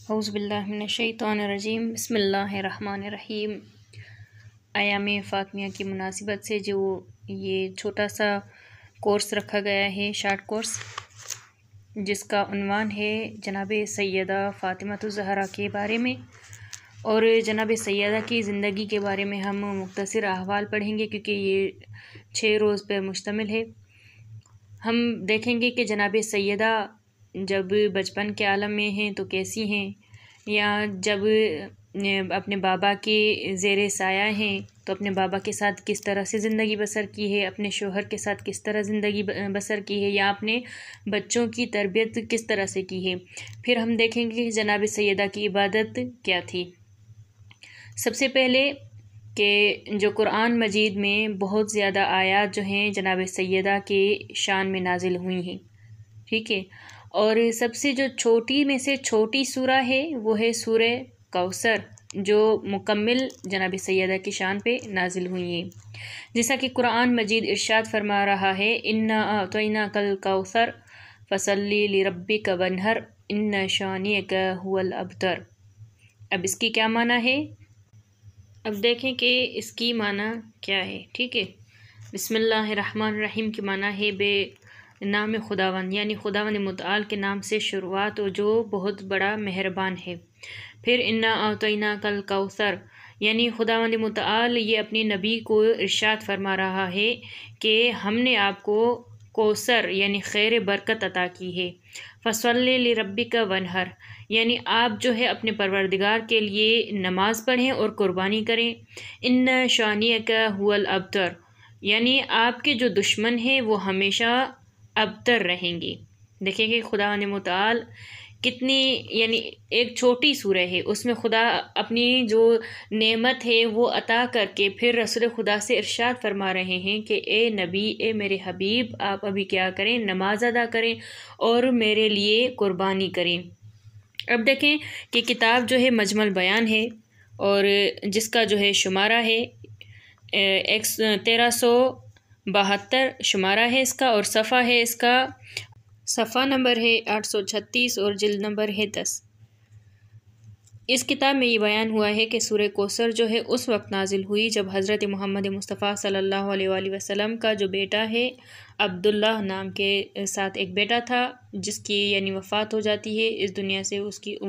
اعوذ باللہ من الشیطان الرجیم بسم اللہ الرحمن الرحیم۔ ایام فاطمیہ کی مناسبت سے جو یہ چھوٹا سا کورس رکھا گیا ہے، شارٹ کورس، جس کا عنوان ہے جناب سیدہ فاطمہ الزہرا کے بارے میں، اور جناب سیدہ کی زندگی کے بارے میں ہم مختصر احوال پڑھیں گے، کیونکہ یہ 6 روز پر مشتمل ہے۔ ہم دیکھیں گے کہ جناب سیدہ جب بچپن کے عالم میں ہیں تو کیسی ہیں، یا جب اپنے بابا کے زیر سایہ ہیں تو اپنے بابا کے ساتھ کس طرح سے زندگی بسر کی ہے، اپنے شوہر کے ساتھ کس طرح زندگی بسر کی ہے، یا اپنے بچوں کی تربیت کس طرح سے کی ہے۔ پھر ہم دیکھیں گے کہ جناب سیدہ کی عبادت کیا تھی۔ سب سے پہلے کہ جو قرآن مجید میں بہت زیادہ آیات جو ہیں جناب سیدہ کے شان میں نازل ہوئی ہیں، ٹھیک ہے، اور سب سے جو چھوٹی میں سے چھوٹی سورہ ہے وہ ہے سورہ کوثر، جو مکمل جناب سیدہ کی شان پہ نازل ہوئی ہیں، جیسا کہ قرآن مجید ارشاد فرما رہا ہے اِنَّا أَعْطَيْنَاكَ الْكَوْثَرَ فَصَلِّ لِرَبِّكَ وَانْحَرْ إِنَّ شَانِئَكَ هُوَ الْأَبْتَرُ۔ اب اس کی کیا معنی ہے؟ اب دیکھیں کہ اس کی معنی کیا ہے، ٹھیک ہے۔ بسم اللہ الرحمن الرحیم کی معنی ہے بے نام خداوند، یعنی خداوند متعال کے نام سے شروعات، اور جو بہت بڑا مہربان ہے۔ پھر اِنَّا أَعْطَيْنَاكَ الْكَوْثَرَ، یعنی خداوند متعال یہ اپنی نبی کو ارشاد فرما رہا ہے کہ ہم نے آپ کو کوثر یعنی خیر برکت عطا کی ہے۔ فَصَلِّ لِرَبِّكَ وَانْحَرْ، یعنی آپ جو ہے اپنے پروردگار کے لیے نماز پڑھیں اور قربانی کریں۔ إِنَّ شَانِئَكَ هُوَ الْأَبْتَرُ، یعنی آپ کے جو دشمن ہیں وہ ہمیشہ ابتر رہیں گے۔ دیکھیں کہ خداوند متعال کتنی، یعنی ایک چھوٹی سورہ ہے، اس میں خدا اپنی جو نعمت ہے وہ عطا کر کے پھر رسول خدا سے ارشاد فرما رہے ہیں کہ اے نبی، اے میرے حبیب، آپ ابھی کیا کریں، نماز ادا کریں اور میرے لیے قربانی کریں۔ اب دیکھیں کہ کتاب جو ہے مجمل بیان ہے، اور جس کا جو ہے شمارہ ہے 1372 شمارہ ہے اس کا، اور صفحہ ہے اس کا، صفحہ نمبر ہے 836 اور جلد نمبر ہے 10۔ اس کتاب میں یہ بیان ہوا ہے کہ سورہ کوثر جو ہے اس وقت نازل ہوئی جب حضرت محمد مصطفیٰ صلی اللہ علیہ وآلہ وسلم کا جو بیٹا ہے عبداللہ نام کے ساتھ ایک بیٹا تھا، جس کی یعنی وفات ہو جاتی ہے اس دنیا سے،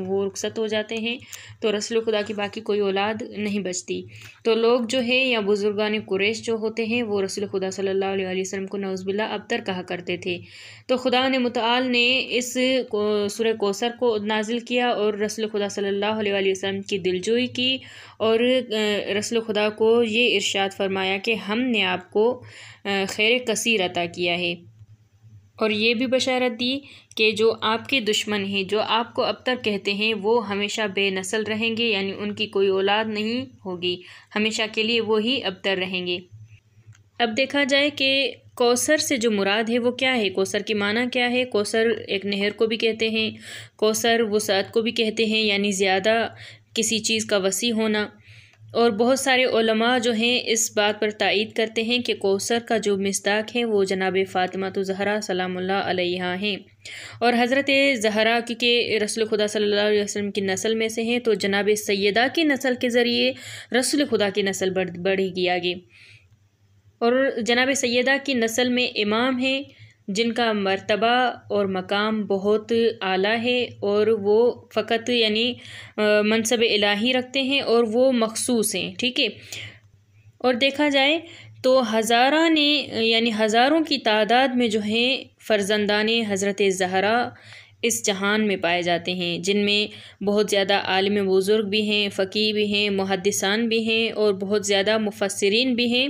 وہ رخصت ہو جاتے ہیں، تو رسول خدا کی باقی کوئی اولاد نہیں بچتی، تو لوگ جو ہے یا بزرگان قریش جو ہوتے ہیں وہ رسول خدا صلی اللہ علیہ وآلہ وسلم کو نعوذ باللہ ابتر کہا کرتے تھے۔ تو خدا نے متعال نے اس سورہ کوثر کو نازل کیا اور رسول خدا صلی اللہ علیہ وآلہ وسلم کی دلجوئی کی، اور رسول خدا کو یہ ارشاد فرمایا کہ ہم نے آپ کو خیر کثیر عطا کیا ہے، اور یہ بھی بشارت دی کہ جو آپ کے دشمن ہیں، جو آپ کو ابتر کہتے ہیں، وہ ہمیشہ بے نسل رہیں گے، یعنی ان کی کوئی اولاد نہیں ہوگی، ہمیشہ کے لیے وہی ابتر رہیں گے۔ اب دیکھا جائے کہ کوثر سے جو مراد ہے وہ کیا ہے، کوثر کی معنی کیا ہے۔ کوثر ایک نہر کو بھی کہتے ہیں، کوثر وسعت کو بھی کہتے ہیں، یعنی زیادہ کسی چیز کا وسیع ہونا، اور بہت سارے علماء جو ہیں اس بات پر تائید کرتے ہیں کہ کوثر کا جو مصداق ہے وہ جناب فاطمہ الزہرا سلام اللہ علیہا ہیں، اور حضرت زہرا کیونکہ رسول خدا صلی اللہ علیہ وسلم کی نسل میں سے ہیں، تو جناب سیدہ کی نسل کے ذریعے رسول خدا کی نسل بڑھے گی آگے، اور جناب سیدہ کی نسل میں امام ہیں جن کا مرتبہ اور مقام بہت اعلیٰ ہے، اور وہ فقط یعنی منصب الہی رکھتے ہیں اور وہ مخصوص ہیں، ٹھیک ہے۔ اور دیکھا جائے تو ہزاروں کی تعداد میں جو ہیں فرزندان حضرت زہرا اس جہان میں پائے جاتے ہیں، جن میں بہت زیادہ عالم بزرگ بھی ہیں، فقیہ بھی ہیں، محدثان بھی ہیں، اور بہت زیادہ مفسرین بھی ہیں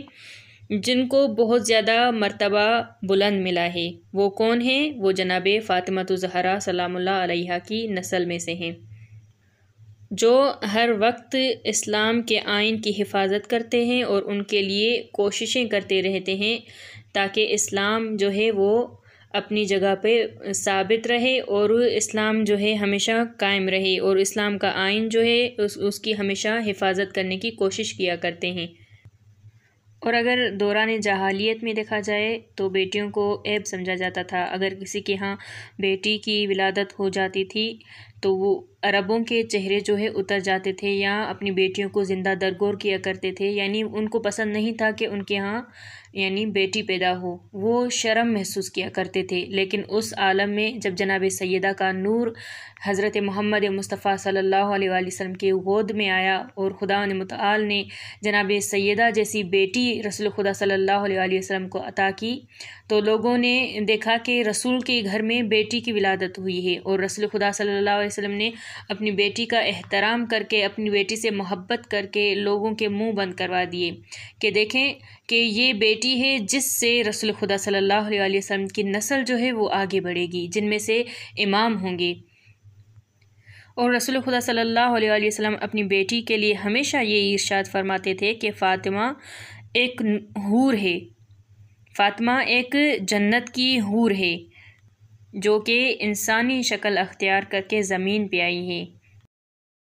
جن کو بہت زیادہ مرتبہ بلند ملا ہے۔ وہ کون ہیں؟ وہ جناب فاطمہ الزہرا سلام اللہ علیہا کی نسل میں سے ہیں، جو ہر وقت اسلام کے آئین کی حفاظت کرتے ہیں اور ان کے لیے کوششیں کرتے رہتے ہیں تاکہ اسلام جو ہے وہ اپنی جگہ پہ ثابت رہے، اور اسلام جو ہے ہمیشہ قائم رہے، اور اسلام کا آئین جو ہے اس کی ہمیشہ حفاظت کرنے کی کوشش کیا کرتے ہیں۔ اور اگر دوران جاہلیت میں دیکھا جائے تو بیٹیوں کو عیب سمجھا جاتا تھا، اگر کسی کے ہاں بیٹی کی ولادت ہو جاتی تھی تو وہ عربوں کے چہرے جو ہے اتر جاتے تھے یا اپنی بیٹیوں کو زندہ درگور کیا کرتے تھے، یعنی ان کو پسند نہیں تھا کہ ان کے ہاں یعنی بیٹی پیدا ہو، وہ شرم محسوس کیا کرتے تھے۔ لیکن اس عالم میں جب جناب سیدہ کا نور حضرت محمد مصطفیٰ صلی اللہ علیہ وآلہ وسلم کے گود میں آیا اور خدا متعال نے جناب سیدہ جیسی بیٹی رسول خدا صلی اللہ علیہ وآلہ وسلم کو عطا کی، تو لوگوں نے دیکھا کہ رسول کے گھر میں بیٹی کی ولادت ہوئی ہے، اور رسول خدا صلی اللہ علیہ وسلم نے اپنی بیٹی کا احترام کر کے، اپنی بیٹی سے محبت کر کے لوگوں کے منہ بند کروا دیے کہ دیکھیں کہ یہ بیٹی ہے جس سے رسول خدا صلی اللہ علیہ وآلہ وسلم کی نسل جو ہے وہ آگے بڑھے گی، جن میں سے امام ہوں گے۔ اور رسول خدا صلی اللہ علیہ وآلہ وسلم اپنی بیٹی کے لیے ہمیشہ یہ ارشاد فرماتے تھے کہ فاطمہ ایک حور ہے، فاطمہ ایک جنت کی حور ہے جو کہ انسانی شکل اختیار کر کے زمین پہ آئی ہے۔